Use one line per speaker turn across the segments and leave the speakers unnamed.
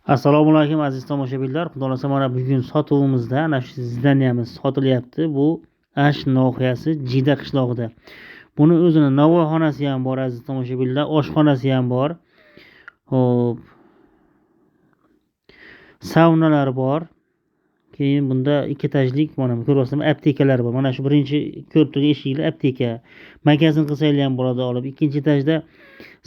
Assalomu alaykum aziz tomoshabinlar. Xudo xolasa mana bugun sotuvimizda ana shu zdaniyamiz sotilyapti. Bu Ash nohiyasi Jida qishlog'ida. Buni o'zini navoxonasi ham bor aziz tomoshabinlar, oshxonasi ham bor. Xo'p, saunalari bor. Keyin bunda ikki etajlik mana ko'ryapsizmi, aptekalar bor. Mana shu birinchi ko'rtugi eshikli apteka. Magazin qilsanglar ham bo'ladi olib. Ikkinchi etajda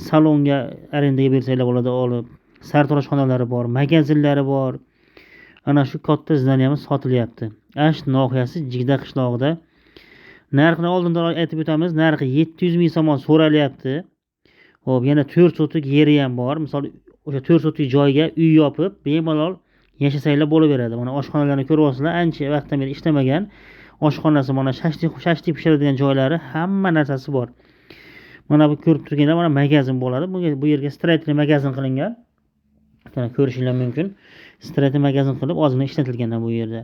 salonga arendaga bersanglar bo'ladi olib. Sartaroshxonalari bor, magazinlari bor. Ana shu katta zdaniyamiz sotilyapti. Ash nohiyasi Jigda qishlog'ida. Narxini oldindan aytib o'tamiz. Narxi 700 ming so'm so'ralyapti. Xo'p, yana 4 sotik yeri ham bor. Misol o'sha 4 sotik joyga uy yopib, bemalol yashasanglar bo'laveradi. Mana oshxonalarni ko'ryapsizlar, ancha vaqtdan beri ishlamagan. Oshxonasi mana shashti pishiradigan joylari, hamma narsasi bor. Mana bu ko'rib turganlar mana magazin bo'ladi. Bu yerga stроительный magazin qilingan. Mana ko'rishingiz mumkin. Stроительный magazin qilib ozgina ishlatilgan bu yerda.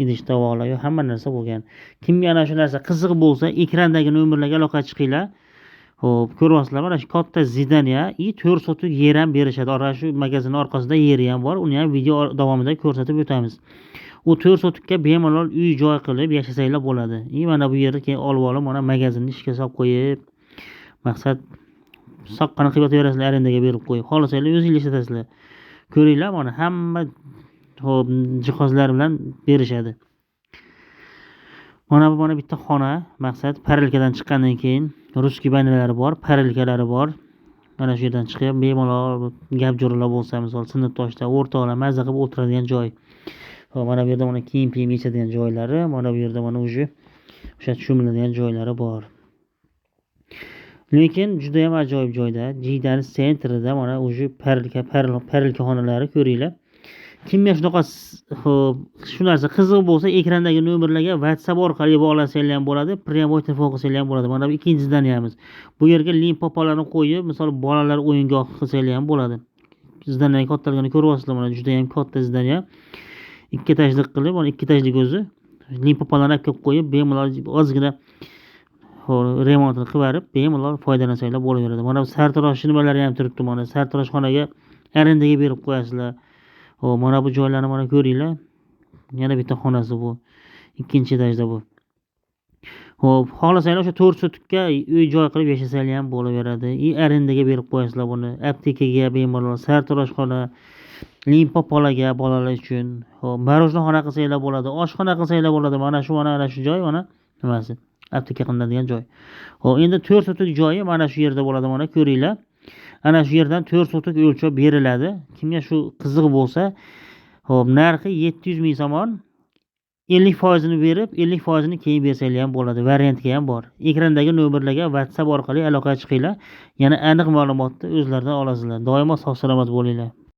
Idish tovoqlar, hamma narsa bo'lgan. Kimga ana shu narsa qiziq bo'lsa, ekrandagi nomerlarga aloqa chiqinglar. Xo'p, ko'ryapsizlar, mana shu katta zidaniya 4 sotik yer ham berishadi. Ana shu magazinning orqasida yeri ham bor. Uni ham video davomida ko'rsatib o'tamiz. U 4 sotikka bemalol uy joy qilib yashasanglar bo'ladi. Mana bu yerda keyin olib olib, mana magazinni ishga solib qo'yib, maqsad soqqani qilib yotaverasizlar, arendaga berib qo'yib, xohlasanglar o'zingiz ishlatasizlar. Ko'ringlar, mana hamma jihozlar bilan berishadi. Mana bu bitta xona, maqsad paralkadan chiqqandan keyin ruskiy banalari bor, paralkalari bor. Mana shu yerdan chiqib, bemalol gap jo'ralar bo'lsa, misol sinfdoshlar, o'rtoqlar mazza qilib o'tiradigan joy. Xo'p, mana bu yerda mana kiyim yechadigan joylari, mana bu yerda mana o'sha cho'miladigan joylari bor. Lekin juda ham ajoyib joyda, Jidani sentrida mana o'sha paralka xonalari ko'ringlar. Kimga shunaqa shu narsa qiziq bo'lsa, ekrandagi nomerlarga WhatsApp orqali bog'lansanglar ham bo'ladi, prямой telefon qilsanglar ham bo'ladi. Mana bu ikkinchi zdaniyamiz. Bu yerga limpopalarni qo'yib, misol bolalar o'yingohi qilsanglar ham bo'ladi. Zdaniyaning kattaligini ko'ryapsizlar, mana juda ham katta zdaniya. Ikki etajlik qilib, mana ikki etajlik o'zi limpopalarni olib qo'yib, bemalol ozgina remontini qilib, bemalol foydalansanglar bo'laveradi. Mana bu sartarosh nimalari ham turibdi, mana sartaroshxonaga arendaga berib qo'yasizlar. Xo'p, mana bu joylarni mana ko'ringlar. Yana bitta xonasi bu. Ikkinchi etajda bu. Xo'p, xohlasanglar o'sha 4 sotikka uy joy qilib yashasanglar ham bo'laveradi. Arendaga berib qo'yasizlar buni. Aptekaga bemalol, sartaroshxona, limpopalarga bolalar uchun. Xo'p, marojnoxona qilsanglar bo'ladi, oshxona qilsanglar bo'ladi. Mana shu joy mana nimasi? Apteka qilinadigan joy. Xo'p, endi 4 sotik joyi mana shu yerda bo'ladi, mana ko'ringlar. Ana shu yerdan 4 sotik o'lchov beriladi. Kimga shu qiziq bo'lsa, xo'p, narxi 700 ming so'm. 50% ni berib, 50% ni keyin bersanglar ham bo'ladi. Variantga ham bor. Ekrandagi nomerlarga WhatsApp orqali aloqa chiqinglar. Yana aniq ma'lumotni o'zlaridan olasizlar. Doimo sog' salomat bo'linglar.